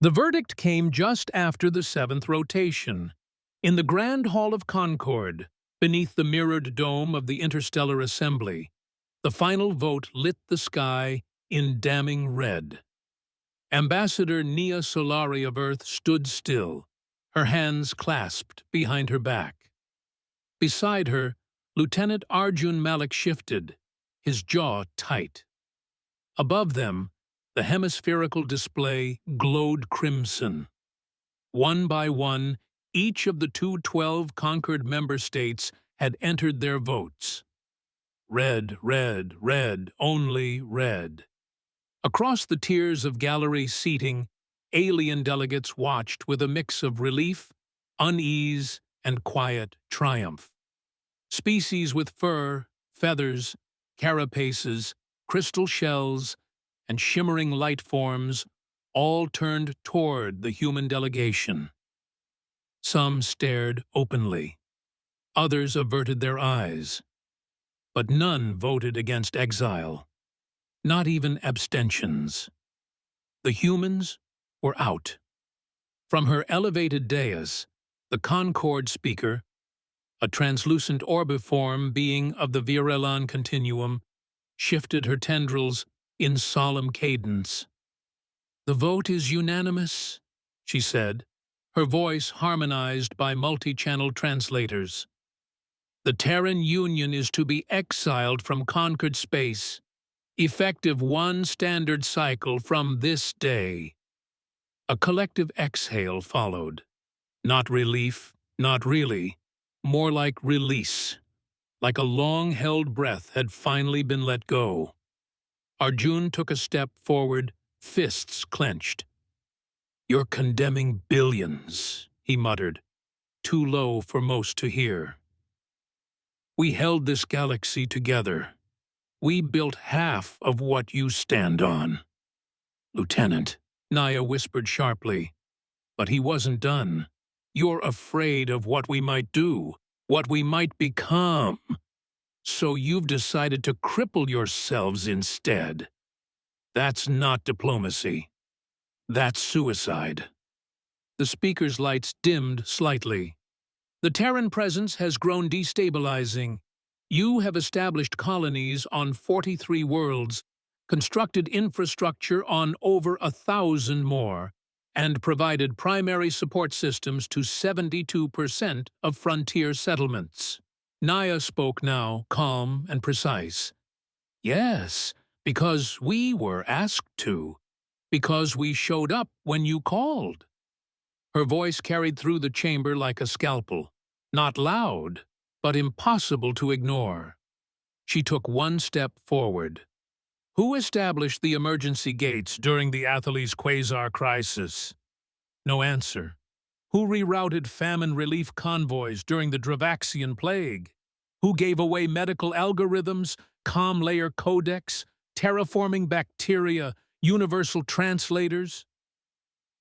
The verdict came just after the seventh rotation. In the Grand Hall of Concord, beneath the mirrored dome of the Interstellar Assembly, the final vote lit the sky in damning red. Ambassador Nia Solari of Earth stood still, her hands clasped behind her back. Beside her, Lieutenant Arjun Malik shifted, his jaw tight. Above them, the hemispherical display glowed crimson. One by one, each of the 212 conquered member states had entered their votes. Red, red, red, only red. Across the tiers of gallery seating, alien delegates watched with a mix of relief, unease, and quiet triumph. Species with fur, feathers, carapaces, crystal shells, and shimmering light forms all turned toward the human delegation. Some stared openly. Others averted their eyes. But none voted against Exile. Not even abstentions. The humans were out. From her elevated dais, the Concord speaker, a translucent orbiform being of the Virelon continuum, shifted her tendrils in solemn cadence. "The vote is unanimous," she said, her voice harmonized by multi-channel translators. "The Terran Union is to be exiled from conquered space, effective one standard cycle from this day." A collective exhale followed. Not relief, not really, more like release, like a long-held breath had finally been let go. Arjun took a step forward, fists clenched. "You're condemning billions," he muttered, too low for most to hear. "We held this galaxy together. We built half of what you stand on." "Lieutenant," Naya whispered sharply, but he wasn't done. "You're afraid of what we might do, what we might become. So you've decided to cripple yourselves instead. That's not diplomacy. That's suicide." The speaker's lights dimmed slightly. "The Terran presence has grown destabilizing. You have established colonies on 43 worlds, constructed infrastructure on over 1,000 more, and provided primary support systems to 72% of frontier settlements." Naya spoke now, calm and precise. "Yes, because we were asked to. Because we showed up when you called." Her voice carried through the chamber like a scalpel. Not loud, but impossible to ignore. She took one step forward. "Who established the emergency gates during the Atheles Quasar crisis?" No answer. "Who rerouted famine relief convoys during the Dravaxian plague? Who gave away medical algorithms, com-layer codecs, terraforming bacteria, universal translators?"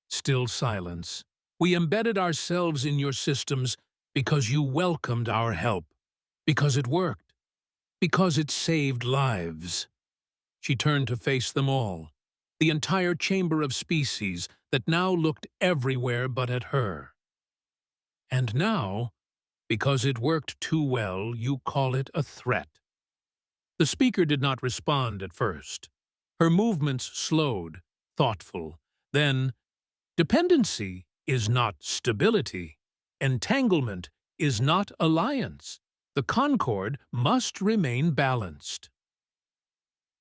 Still silence. "We embedded ourselves in your systems because you welcomed our help, because it worked, because it saved lives." She turned to face them all, the entire chamber of species that now looked everywhere but at her. "And now, because it worked too well, you call it a threat." The speaker did not respond at first. Her movements slowed, thoughtful. Then, "Dependency is not stability. Entanglement is not alliance. The Concord must remain balanced."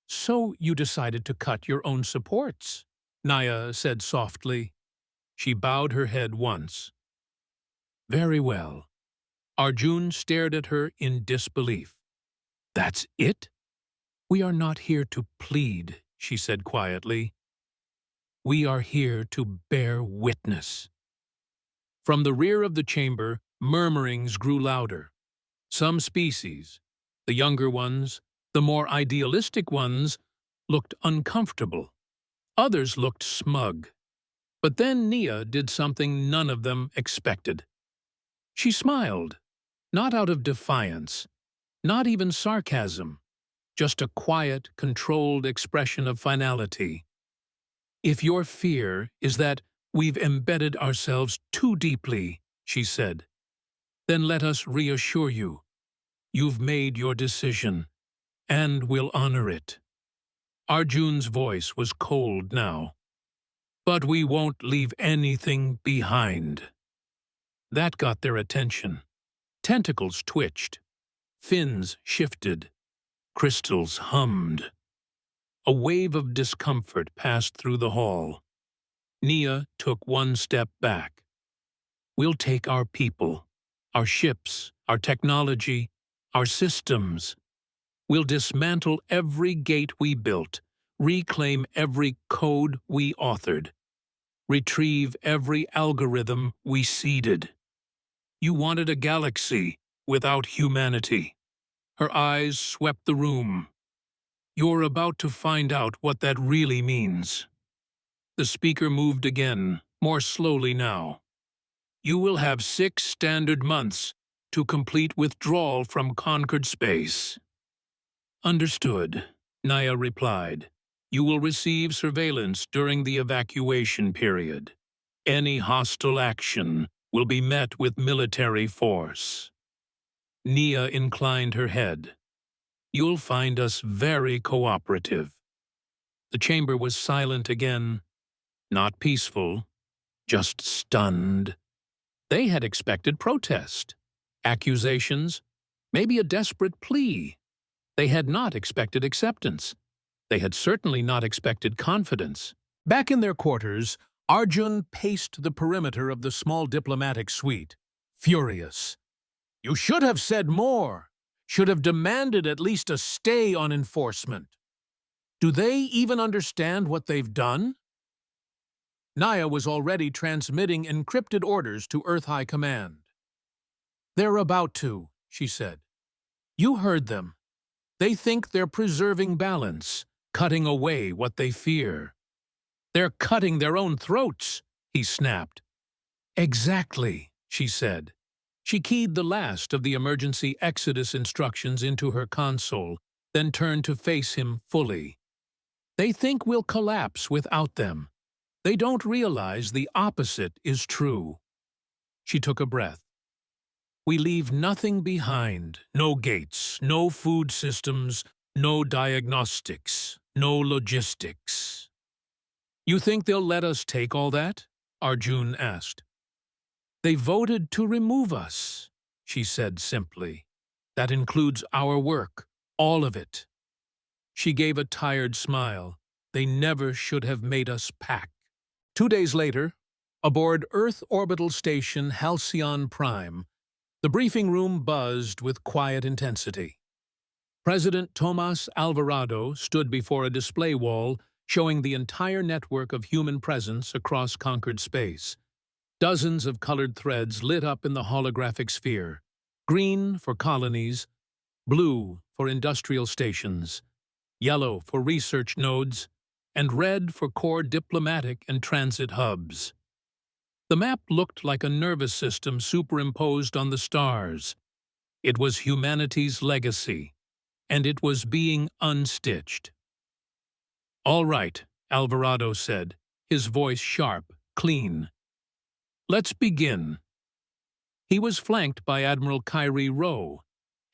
"So you decided to cut your own supports," Naya said softly. She bowed her head once. "Very well." Arjun stared at her in disbelief. "That's it?" "We are not here to plead," she said quietly. "We are here to bear witness." From the rear of the chamber, murmurings grew louder. Some species, the younger ones, the more idealistic ones, looked uncomfortable. Others looked smug. But then Nia did something none of them expected. She smiled, not out of defiance, not even sarcasm, just a quiet, controlled expression of finality. "If your fear is that "We've embedded ourselves too deeply," she said. "Then let us reassure you. You've made your decision, and we'll honor it." Arjun's voice was cold now. "But we won't leave anything behind." That got their attention. Tentacles twitched. Fins shifted. Crystals hummed. A wave of discomfort passed through the hall. Nia took one step back. "We'll take our people, our ships, our technology, our systems. We'll dismantle every gate we built, reclaim every code we authored, retrieve every algorithm we seeded." "You wanted a galaxy without humanity." Her eyes swept the room. "You're about to find out what that really means." The speaker moved again, more slowly now. "You will have 6 standard months to complete withdrawal from Concord space." "Understood," Naya replied. "You will receive surveillance during the evacuation period. Any hostile action will be met with military force." Nia inclined her head. "You'll find us very cooperative." The chamber was silent again, not peaceful, just stunned. They had expected protest, accusations, maybe a desperate plea. They had not expected acceptance. They had certainly not expected confidence. Back in their quarters, Arjun paced the perimeter of the small diplomatic suite, furious. "You should have said more, should have demanded at least a stay on enforcement. Do they even understand what they've done?" Naya was already transmitting encrypted orders to Earth High Command. "They're about to," she said. "You heard them. They think they're preserving balance, cutting away what they fear." "They're cutting their own throats," he snapped. "Exactly," she said. She keyed the last of the emergency exodus instructions into her console, then turned to face him fully. "They think we'll collapse without them. They don't realize the opposite is true." She took a breath. "We leave nothing behind. No gates, no food systems, no diagnostics, no logistics." "You think they'll let us take all that?" Arjun asked. "They voted to remove us," she said simply. "That includes our work, all of it." She gave a tired smile. "They never should have made us pack." 2 days later, aboard Earth Orbital Station Halcyon Prime, the briefing room buzzed with quiet intensity. President Tomas Alvarado stood before a display wall showing the entire network of human presence across Concord space. Dozens of colored threads lit up in the holographic sphere, green for colonies, blue for industrial stations, yellow for research nodes, and red for core diplomatic and transit hubs. The map looked like a nervous system superimposed on the stars. It was humanity's legacy, and it was being unstitched. "All right," Alvarado said, his voice sharp, clean. "Let's begin." He was flanked by Admiral Kyrie Rowe,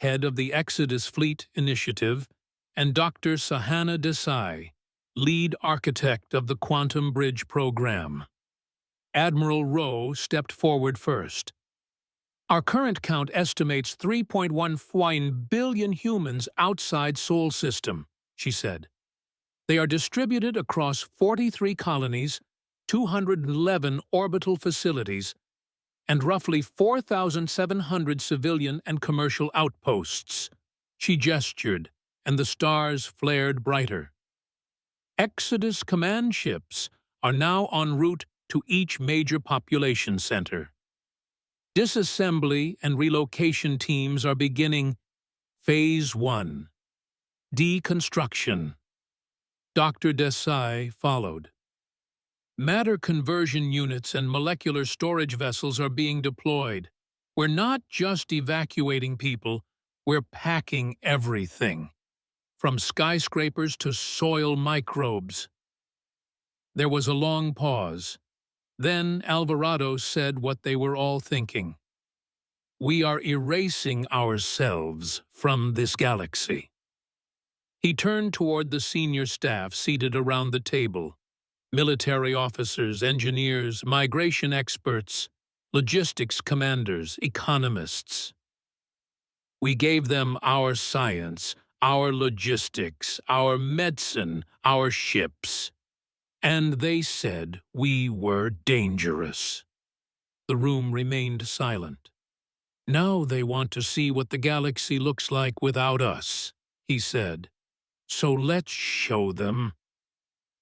head of the Exodus Fleet Initiative, and Dr. Sahana Desai, lead architect of the Quantum Bridge program. Admiral Rowe stepped forward first. "Our current count estimates 3.15 billion humans outside Sol system," she said. "They are distributed across 43 colonies, 211 orbital facilities, and roughly 4,700 civilian and commercial outposts." She gestured, and the stars flared brighter. Exodus command ships are now en route to each major population center. Disassembly and relocation teams are beginning Phase 1. Deconstruction. Dr. Desai followed. "Matter conversion units and molecular storage vessels are being deployed. We're not just evacuating people, we're packing everything, from skyscrapers to soil microbes." There was a long pause. Then Alvarado said what they were all thinking. "We are erasing ourselves from this galaxy." He turned toward the senior staff seated around the table. Military officers, engineers, migration experts, logistics commanders, economists. "We gave them our science, our logistics, our medicine, our ships. And they said we were dangerous." The room remained silent. "Now they want to see what the galaxy looks like without us," he said. "So let's show them."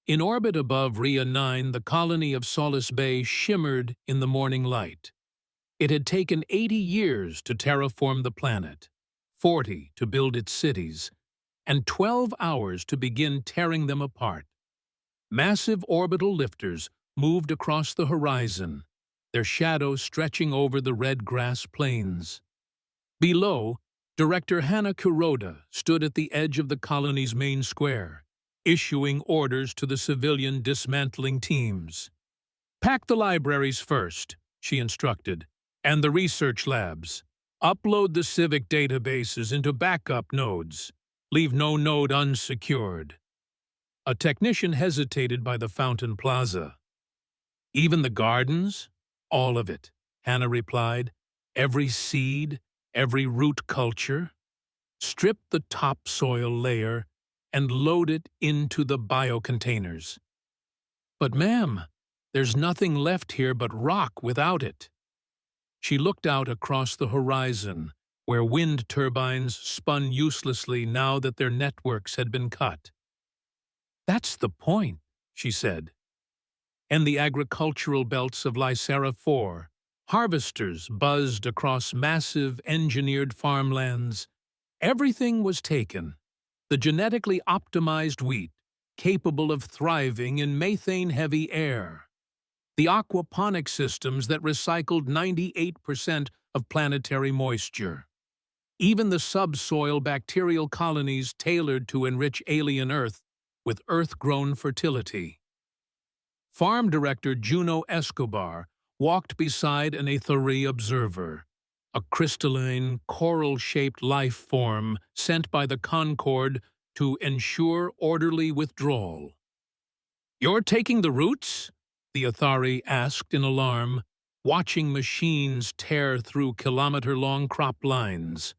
In orbit above Rhea 9, the colony of Solace Bay shimmered in the morning light. It had taken 80 years to terraform the planet, 40 to build its cities, and 12 hours to begin tearing them apart. Massive orbital lifters moved across the horizon, their shadows stretching over the red grass plains. Below, Director Hannah Kuroda stood at the edge of the colony's main square, issuing orders to the civilian dismantling teams. "Pack the libraries first," she instructed, "and the research labs. Upload the civic databases into backup nodes. Leave no node unsecured." A technician hesitated by the fountain plaza. "Even the gardens?" "All of it," Hannah replied. "Every seed, every root culture. Strip the topsoil layer and load it into the biocontainers." "But ma'am, there's nothing left here but rock without it." She looked out across the horizon, where wind turbines spun uselessly now that their networks had been cut. "That's the point," she said. And the agricultural belts of Lycera 4, harvesters buzzed across massive engineered farmlands. Everything was taken. The genetically optimized wheat, capable of thriving in methane-heavy air. The aquaponic systems that recycled 98% of planetary moisture. Even the subsoil bacterial colonies tailored to enrich alien Earth with Earth-grown fertility. Farm Director Juno Escobar walked beside an Aetheri observer, a crystalline, coral-shaped life form sent by the Concord to ensure orderly withdrawal. "You're taking the roots?" the Aetheri asked in alarm, watching machines tear through kilometer-long crop lines.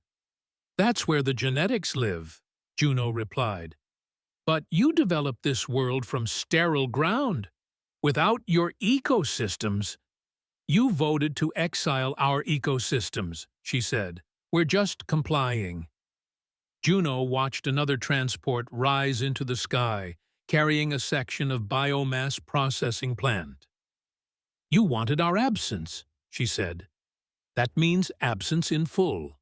"That's where the genetics live," Juno replied. "But you developed this world from sterile ground. Without your ecosystems." "You voted to exile our ecosystems," she said. "We're just complying." Juno watched another transport rise into the sky, carrying a section of biomass processing plant. "You wanted our absence," she said. "That means absence in full."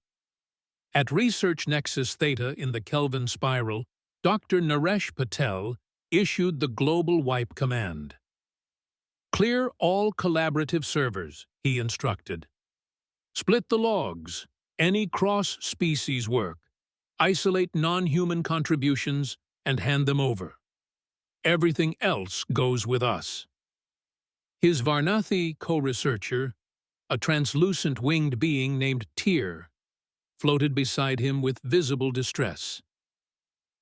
At Research Nexus Theta in the Kelvin Spiral, Dr. Naresh Patel issued the global wipe command. "Clear all collaborative servers," he instructed. "Split the logs, any cross-species work, isolate non-human contributions, and hand them over. Everything else goes with us." His Varnathi co-researcher, a translucent winged being named Tyr, floated beside him with visible distress.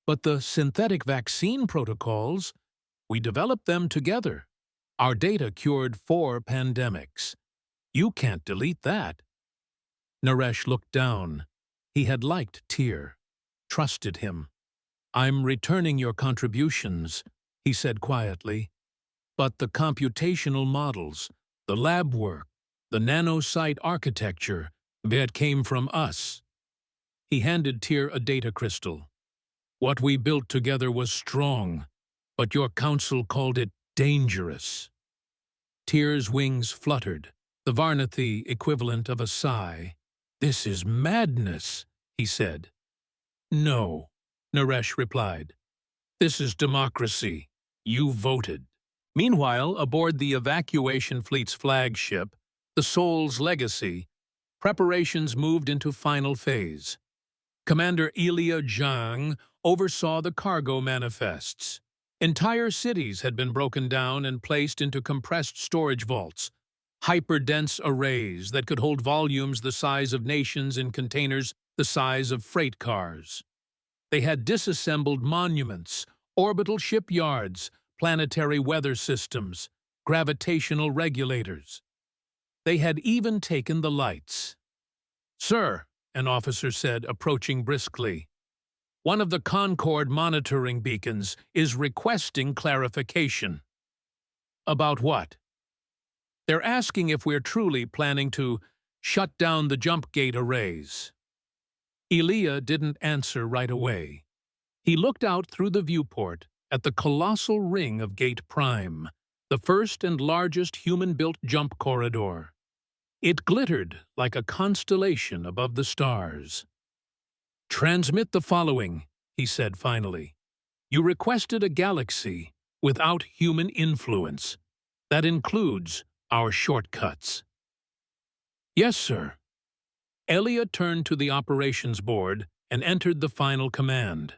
"But the synthetic vaccine protocols, we developed them together. Our data cured 4 pandemics. You can't delete that." Naresh looked down. He had liked Tyr, trusted him. "I'm returning your contributions," he said quietly. "But the computational models, the lab work, the nanosite architecture, that came from us." He handed Tyr a data crystal. "What we built together was strong, but your council called it dangerous." Tyr's wings fluttered, the Varnathi equivalent of a sigh. "This is madness," he said. "No," Naresh replied. "This is democracy. You voted." Meanwhile, aboard the evacuation fleet's flagship, the Soul's Legacy, preparations moved into final phase. Commander Elia Zhang oversaw the cargo manifests. Entire cities had been broken down and placed into compressed storage vaults, hyper-dense arrays that could hold volumes the size of nations in containers the size of freight cars. They had disassembled monuments, orbital shipyards, planetary weather systems, gravitational regulators. They had even taken the lights. "Sir," an officer said, approaching briskly, "one of the Concord monitoring beacons is requesting clarification." "About what?" "They're asking if we're truly planning to shut down the jump gate arrays." Elia didn't answer right away. He looked out through the viewport at the colossal ring of Gate Prime, the first and largest human-built jump corridor. It glittered like a constellation above the stars. "Transmit the following," he said finally. "You requested a galaxy without human influence. That includes our shortcuts." "Yes, sir." Elia turned to the operations board and entered the final command.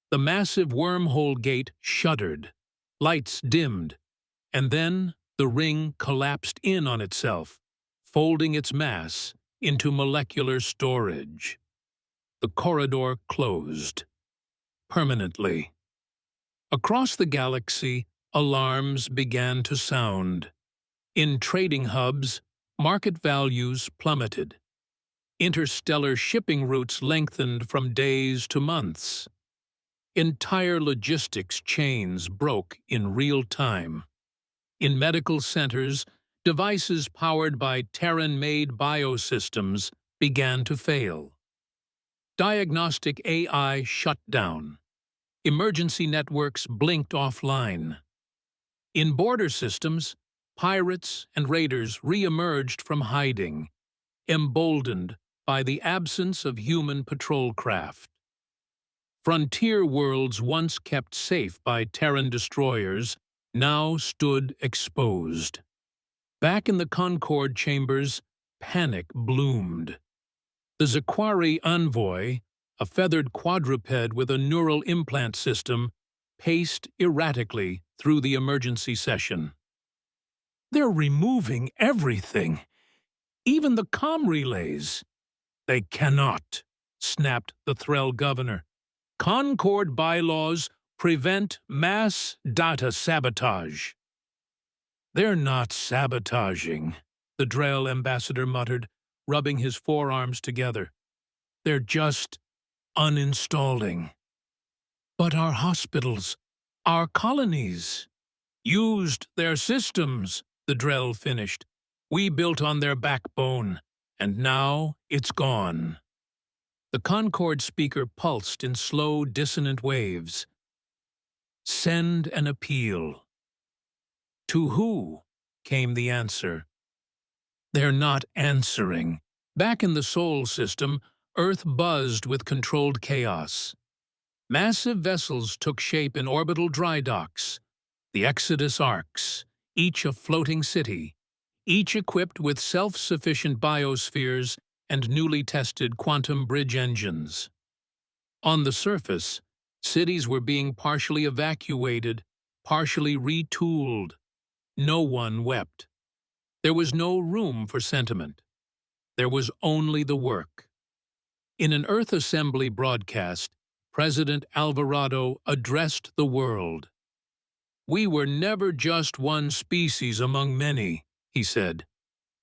The massive wormhole gate shuddered, lights dimmed, and then the ring collapsed in on itself, folding its mass into molecular storage. The corridor closed. Permanently. Across the galaxy, alarms began to sound. In trading hubs, market values plummeted. Interstellar shipping routes lengthened from days to months. Entire logistics chains broke in real time. In medical centers, devices powered by Terran-made biosystems began to fail. Diagnostic AI shut down. Emergency networks blinked offline. In border systems, pirates and raiders re-emerged from hiding, emboldened by the absence of human patrol craft. Frontier worlds once kept safe by Terran destroyers now stood exposed. Back in the Concord chambers, panic bloomed. The Zaquari envoy, a feathered quadruped with a neural implant system, paced erratically through the emergency session. "They're removing everything, even the comm relays." "They cannot," snapped the Threll governor. "Concord bylaws prevent mass data sabotage." "They're not sabotaging," the Drell ambassador muttered, rubbing his forearms together. "They're just uninstalling." "But our hospitals, our colonies." "Used their systems," the Drell finished. "We built on their backbone, and now it's gone." The Concord speaker pulsed in slow, dissonant waves. "Send an appeal." "To who?" came the answer. "They're not answering." Back in the Sol system, Earth buzzed with controlled chaos. Massive vessels took shape in orbital dry docks, the Exodus arcs, each a floating city, each equipped with self-sufficient biospheres and newly tested quantum bridge engines. On the surface, cities were being partially evacuated, partially retooled. No one wept. There was no room for sentiment. There was only the work. In an Earth Assembly broadcast, President Alvarado addressed the world. "We were never just one species among many," he said.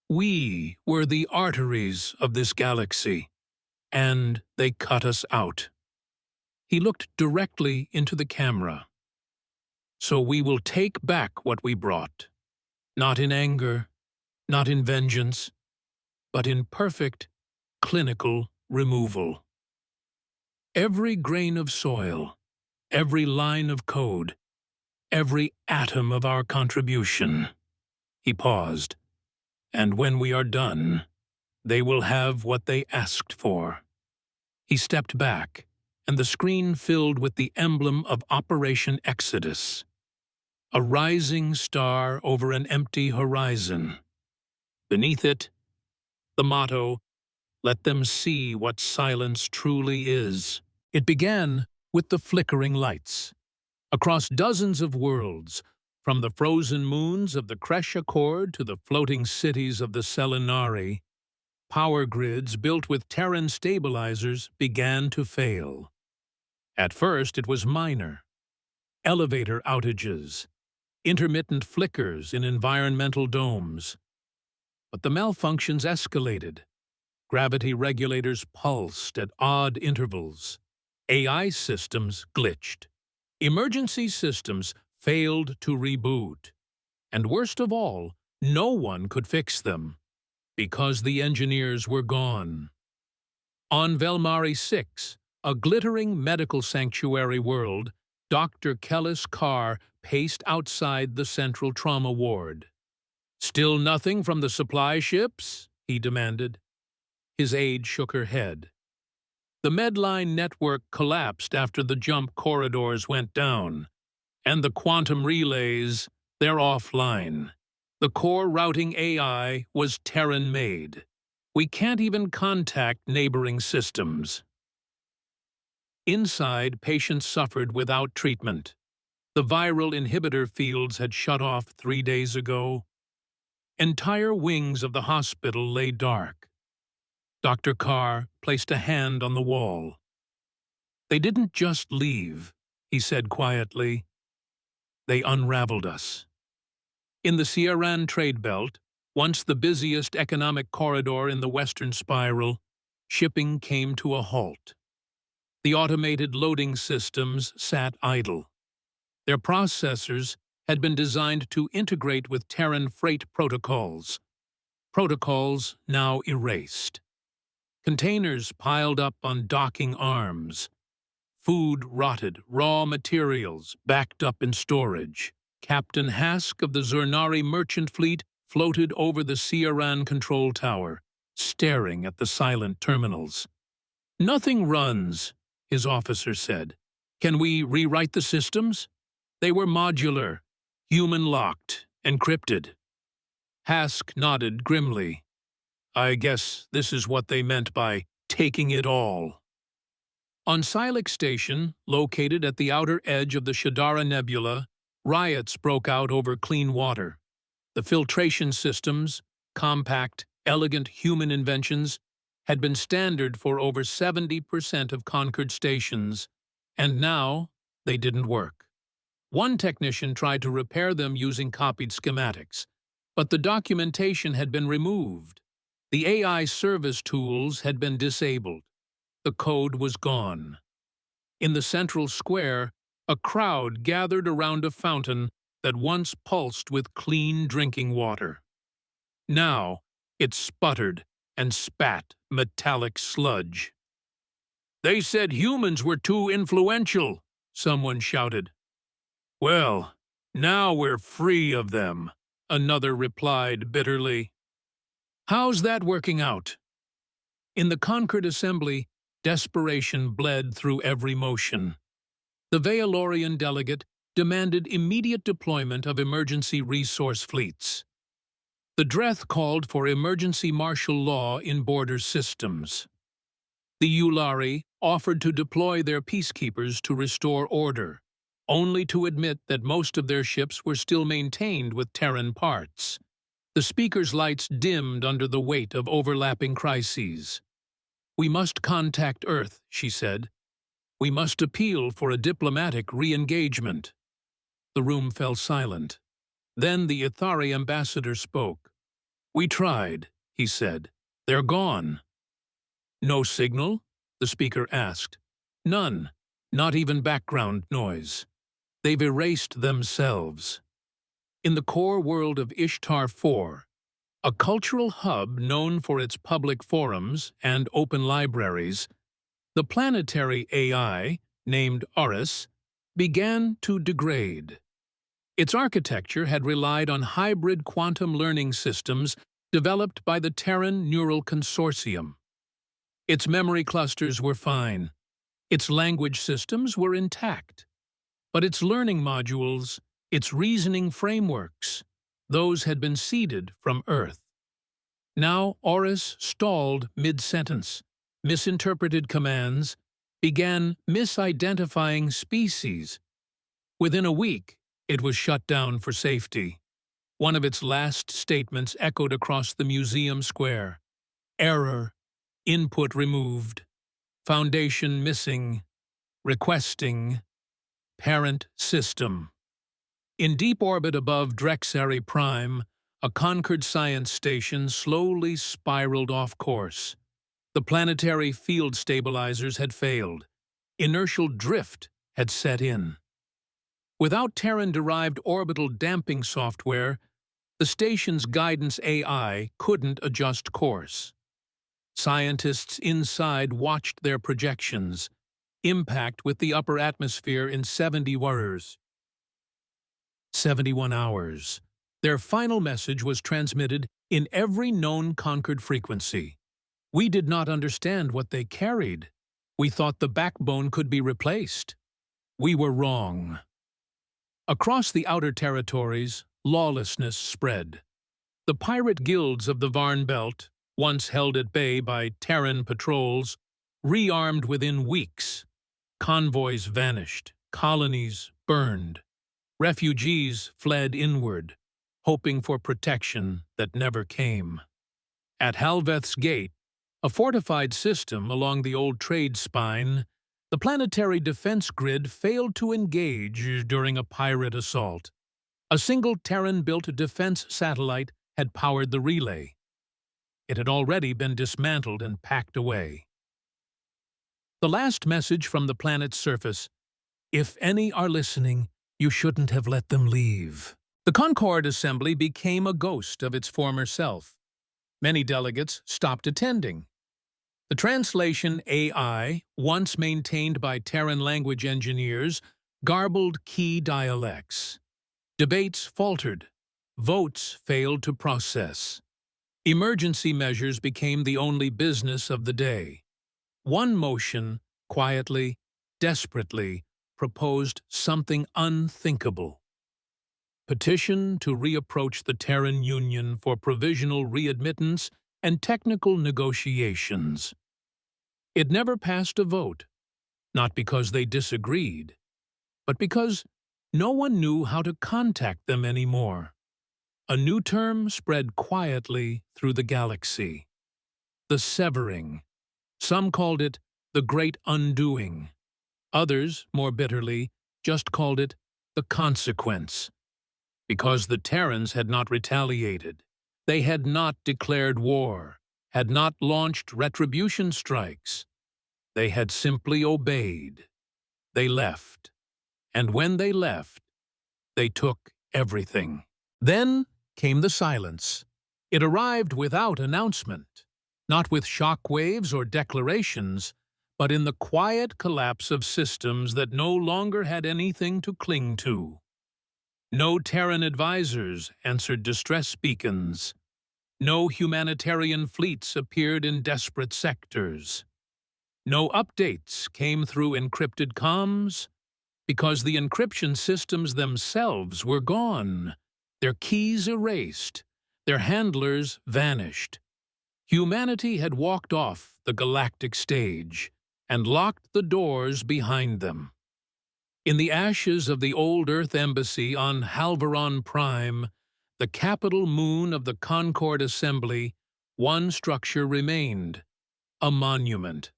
"We were the arteries of this galaxy, and they cut us out." He looked directly into the camera. "So we will take back what we brought, not in anger, not in vengeance, but in perfect, clinical removal. Every grain of soil, every line of code, every atom of our contribution." He paused. "And when we are done, they will have what they asked for." He stepped back, and the screen filled with the emblem of Operation Exodus. A rising star over an empty horizon. Beneath it, the motto, "Let them see what silence truly is." It began with the flickering lights. Across dozens of worlds, from the frozen moons of the Cresh Accord to the floating cities of the Selinari, power grids built with Terran stabilizers began to fail. At first, it was minor. Elevator outages, intermittent flickers in environmental domes. But the malfunctions escalated. Gravity regulators pulsed at odd intervals. AI systems glitched. Emergency systems failed to reboot. And worst of all, no one could fix them, because the engineers were gone. On Velmari 6, a glittering medical sanctuary world, Dr. Kellis Carr paced outside the central trauma ward. "Still nothing from the supply ships?" he demanded. His aide shook her head. The Medline network collapsed after the jump corridors went down, and the quantum relays, they're offline. The core routing AI was Terran-made. We can't even contact neighboring systems. Inside, patients suffered without treatment. The viral inhibitor fields had shut off 3 days ago. Entire wings of the hospital lay dark. Dr. Carr placed a hand on the wall. "They didn't just leave," he said quietly. "They unraveled us." In the Sierran trade belt, once the busiest economic corridor in the western spiral, shipping came to a halt. The automated loading systems sat idle. Their processors had been designed to integrate with Terran freight protocols. Protocols now erased. Containers piled up on docking arms. Food rotted, raw materials backed up in storage. Captain Hask of the Zurnari merchant fleet floated over the Sierran control tower, staring at the silent terminals. "Nothing runs," his officer said. "Can we rewrite the systems?" They were modular, human-locked, encrypted. Hask nodded grimly. "I guess this is what they meant by taking it all." On Silex Station, located at the outer edge of the Shadara Nebula, riots broke out over clean water. The filtration systems, compact, elegant human inventions, had been standard for over 70% of Concord stations, and now they didn't work. One technician tried to repair them using copied schematics, but the documentation had been removed. The AI service tools had been disabled. The code was gone. In the central square, a crowd gathered around a fountain that once pulsed with clean drinking water. Now, it sputtered and spat metallic sludge. "They said humans were too influential," someone shouted. "Well, now we're free of them," another replied bitterly. "How's that working out?" In the Concord assembly, desperation bled through every motion. The Veilorian delegate demanded immediate deployment of emergency resource fleets. The Dreth called for emergency martial law in border systems. The Yulari offered to deploy their peacekeepers to restore order, only to admit that most of their ships were still maintained with Terran parts. The speaker's lights dimmed under the weight of overlapping crises. "We must contact Earth," she said. "We must appeal for a diplomatic re-engagement." The room fell silent. Then the Ithari ambassador spoke. "We tried," he said. "They're gone." "No signal?" the speaker asked. "None, not even background noise. They've erased themselves." In the core world of Ishtar 4, a cultural hub known for its public forums and open libraries, the planetary AI, named Oris, began to degrade. Its architecture had relied on hybrid quantum learning systems developed by the Terran Neural Consortium. Its memory clusters were fine. Its language systems were intact. But its learning modules, its reasoning frameworks, those had been seeded from Earth. Now Oris stalled mid-sentence, misinterpreted commands, began misidentifying species. Within a week, it was shut down for safety. One of its last statements echoed across the museum square. Error. Input removed. Foundation missing. Requesting. Parent system. In deep orbit above Drexel Prime, a Concord science station slowly spiraled off course. The planetary field stabilizers had failed. Inertial drift had set in. Without Terran-derived orbital damping software, the station's guidance AI couldn't adjust course. Scientists inside watched their projections, impact with the upper atmosphere in 71 hours. Their final message was transmitted in every known Concord frequency. We did not understand what they carried. We thought the backbone could be replaced. We were wrong. Across the outer territories, lawlessness spread. The pirate guilds of the Varn Belt, once held at bay by Terran patrols, rearmed within weeks. Convoys vanished, colonies burned. Refugees fled inward, hoping for protection that never came. At Halveth's Gate, a fortified system along the old trade spine, the planetary defense grid failed to engage during a pirate assault. A single Terran-built defense satellite had powered the relay. It had already been dismantled and packed away. The last message from the planet's surface: if any are listening, you shouldn't have let them leave. The Concord Assembly became a ghost of its former self. Many delegates stopped attending. The translation AI, once maintained by Terran language engineers, garbled key dialects. Debates faltered. Votes failed to process. Emergency measures became the only business of the day. One motion, quietly, desperately, proposed something unthinkable. Petition to reapproach the Terran Union for provisional readmittance and technical negotiations. It never passed a vote, not because they disagreed, but because no one knew how to contact them anymore. A new term spread quietly through the galaxy: the severing. Some called it the Great Undoing. Others, more bitterly, just called it the consequence. Because the Terrans had not retaliated. They had not declared war, had not launched retribution strikes. They had simply obeyed. They left. And when they left, they took everything. Then came the silence. It arrived without announcement, not with shock waves or declarations, but in the quiet collapse of systems that no longer had anything to cling to. No Terran advisors answered distress beacons. No humanitarian fleets appeared in desperate sectors. No updates came through encrypted comms, because the encryption systems themselves were gone, their keys erased, their handlers vanished. Humanity had walked off the galactic stage and locked the doors behind them. In the ashes of the old Earth Embassy on Halvaron Prime, the capital moon of the Concord Assembly, one structure remained: a monument.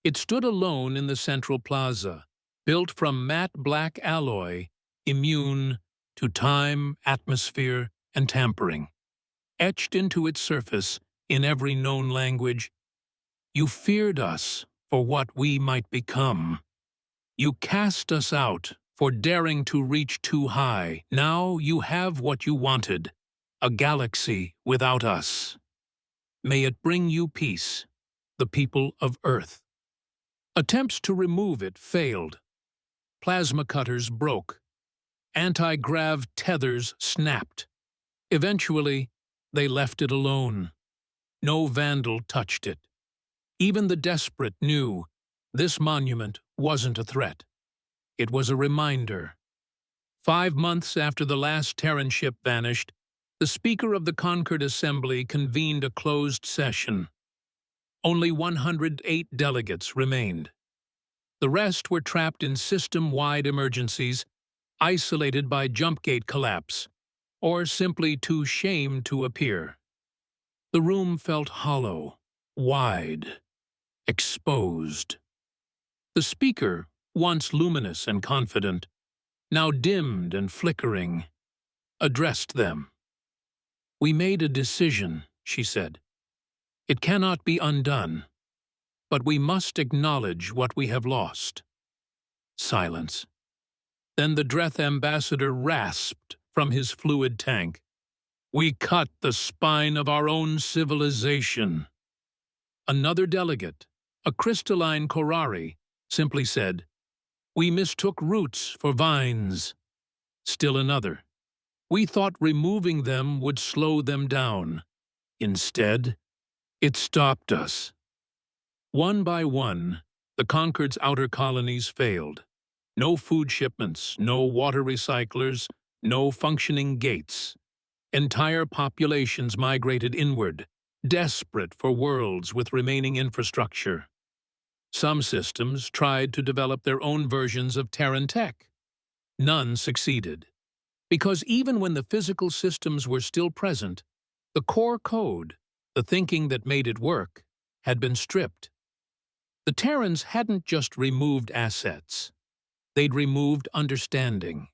It stood alone in the central plaza, built from matte black alloy, immune to time, atmosphere, and tampering. Etched into its surface, in every known language, "You feared us for what we might become. You cast us out for daring to reach too high. Now you have what you wanted, a galaxy without us. May it bring you peace, the people of Earth." Attempts to remove it failed. Plasma cutters broke. Anti-grav tethers snapped. Eventually, they left it alone. No vandal touched it. Even the desperate knew this monument wasn't a threat. It was a reminder. 5 months after the last Terran ship vanished, the Speaker of the Concord Assembly convened a closed session. Only 108 delegates remained. The rest were trapped in system-wide emergencies isolated by jump gate collapse, or simply too shamed to appear. The room felt hollow, wide, exposed. The speaker, once luminous and confident, now dimmed and flickering, addressed them. "We made a decision," she said. "It cannot be undone, but we must acknowledge what we have lost." Silence. Then the Dreth ambassador rasped from his fluid tank, "We cut the spine of our own civilization." Another delegate, a crystalline Korari, simply said, "We mistook roots for vines." Still another, "We thought removing them would slow them down. Instead, it stopped us." One by one, the Concord's outer colonies failed. No food shipments, no water recyclers, no functioning gates. Entire populations migrated inward, desperate for worlds with remaining infrastructure. Some systems tried to develop their own versions of Terran tech. None succeeded, because even when the physical systems were still present, the core code, the thinking that made it work, had been stripped. The Terrans hadn't just removed assets. They'd removed understanding.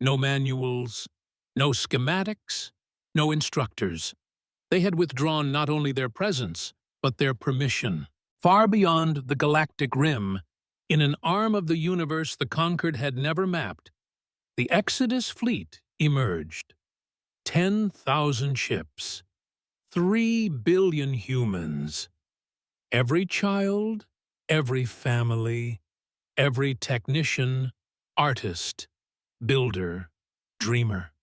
No manuals, no schematics, no instructors. They had withdrawn not only their presence, but their permission. Far beyond the galactic rim, in an arm of the universe the Concord had never mapped, the Exodus fleet emerged. 10,000 ships, 3 billion humans. Every child, every family, every technician, artist, builder, dreamer.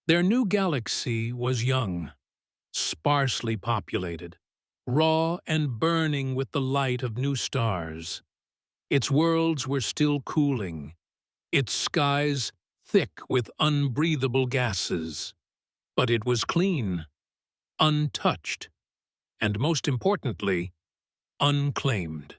Their new galaxy was young, sparsely populated, raw and burning with the light of new stars. Its worlds were still cooling, its skies thick with unbreathable gases. But it was clean, untouched, and most importantly, unclaimed.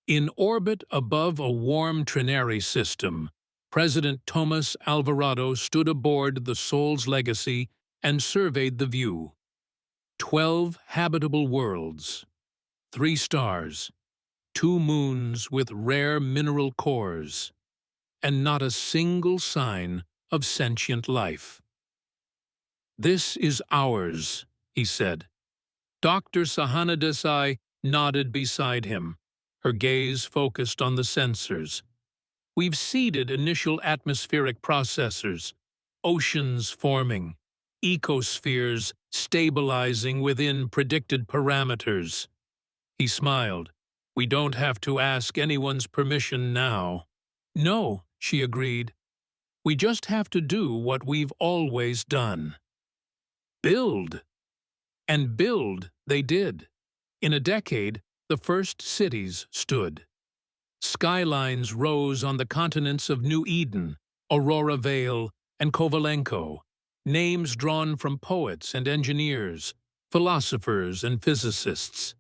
In orbit above a warm trinary system, President Thomas Alvarado stood aboard the Soul's Legacy and surveyed the view. 12 habitable worlds, 3 stars, 2 moons with rare mineral cores, and not a single sign of sentient life. "This is ours," he said. Dr. Sahana Desai nodded beside him, her gaze focused on the sensors. "We've seeded initial atmospheric processors, oceans forming, ecospheres stabilizing within predicted parameters." He smiled. "We don't have to ask anyone's permission now." "No," she agreed. "We just have to do what we've always done. Build." And build they did. In a decade, the first cities stood. Skylines rose on the continents of New Eden, Aurora Vale, and Kovalenko, names drawn from poets and engineers, philosophers and physicists.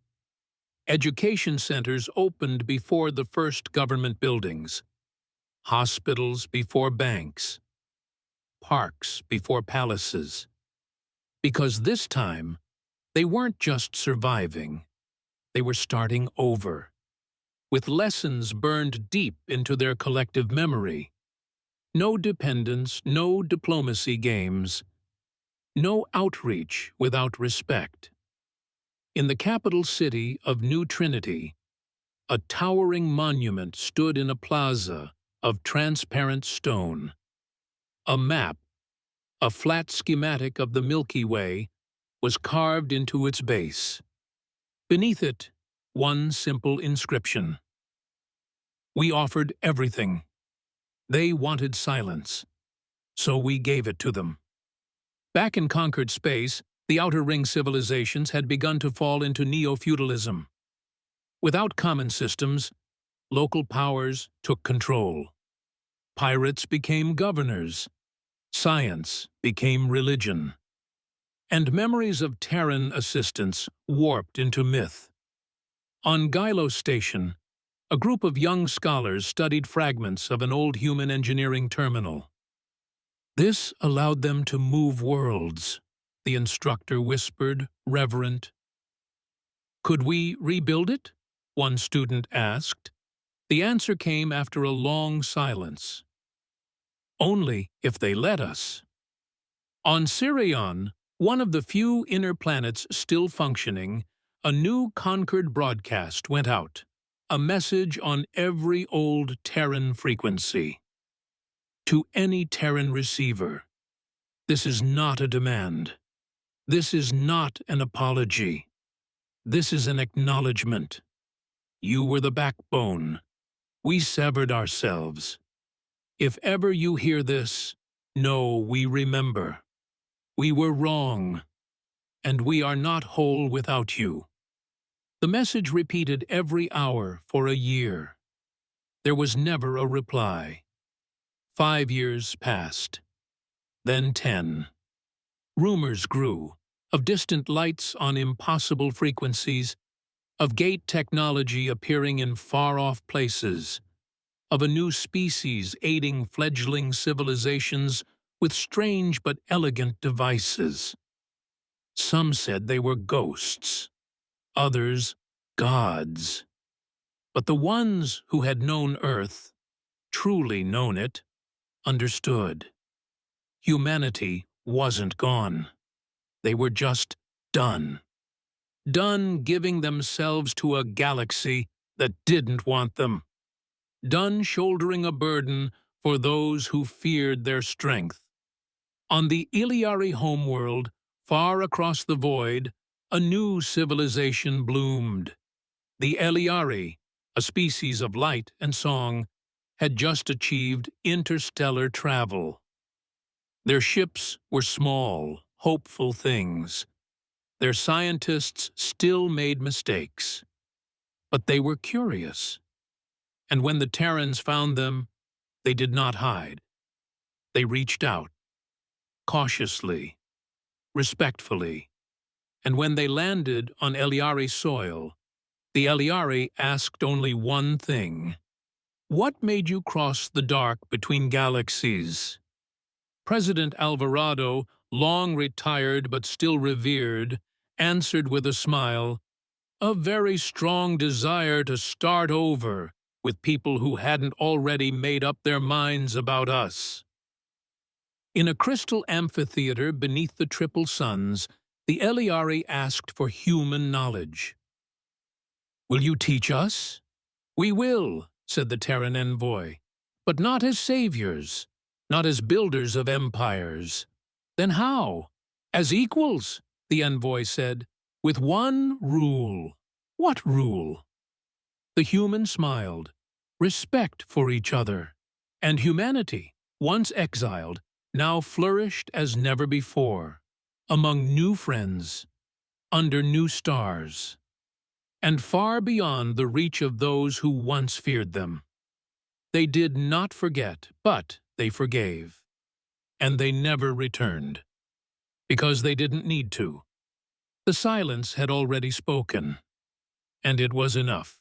Education centers opened before the first government buildings, hospitals before banks, parks before palaces. Because this time, they weren't just surviving, they were starting over, with lessons burned deep into their collective memory. No dependence, no diplomacy games, no outreach without respect. In the capital city of New Trinity, a towering monument stood in a plaza of transparent stone. A map, a flat schematic of the Milky Way, was carved into its base. Beneath it, one simple inscription. "We offered everything. They wanted silence, so we gave it to them." Back in conquered space, the Outer Ring civilizations had begun to fall into neo-feudalism. Without common systems, local powers took control. Pirates became governors. Science became religion. And memories of Terran assistance warped into myth. On Gylo Station, A group of young scholars studied fragments of an old human engineering terminal. This allowed them to move worlds, the instructor whispered, reverent. Could we rebuild it? One student asked. The answer came after a long silence. Only if they let us. On Sirion, one of the few inner planets still functioning, a new Concord broadcast went out, a message on every old Terran frequency. To any Terran receiver, this is not a demand. This is not an apology. This is an acknowledgement. You were the backbone. We severed ourselves. If ever you hear this, know we remember. We were wrong, and we are not whole without you. The message repeated every hour for a year. There was never a reply. 5 years passed, then 10. Rumors grew of distant lights on impossible frequencies, of gate technology appearing in far-off places, of a new species aiding fledgling civilizations with strange but elegant devices. Some said they were ghosts, others gods. But the ones who had known Earth, truly known it, understood. Humanity wasn't gone. They were just done. Done giving themselves to a galaxy that didn't want them. Done shouldering a burden for those who feared their strength. On the Iliari homeworld, far across the void, a new civilization bloomed. The Eliari, a species of light and song, had just achieved interstellar travel. Their ships were small, hopeful things. Their scientists still made mistakes. But they were curious. And when the Terrans found them, they did not hide. They reached out, cautiously, respectfully. And when they landed on Eliari soil, the Eliari asked only one thing. What made you cross the dark between galaxies? President Alvarado, long retired but still revered, answered with a smile, a very strong desire to start over with people who hadn't already made up their minds about us. In a crystal amphitheater beneath the triple suns, the Eliari asked for human knowledge. Will you teach us? We will, said the Terran envoy, but not as saviors, not as builders of empires. Then how? As equals, the envoy said, with one rule. What rule? The human smiled. Respect for each other. And humanity, once exiled, now flourished as never before, among new friends, under new stars, and far beyond the reach of those who once feared them. They did not forget, but they forgave. And they never returned. Because they didn't need to. The silence had already spoken, and it was enough.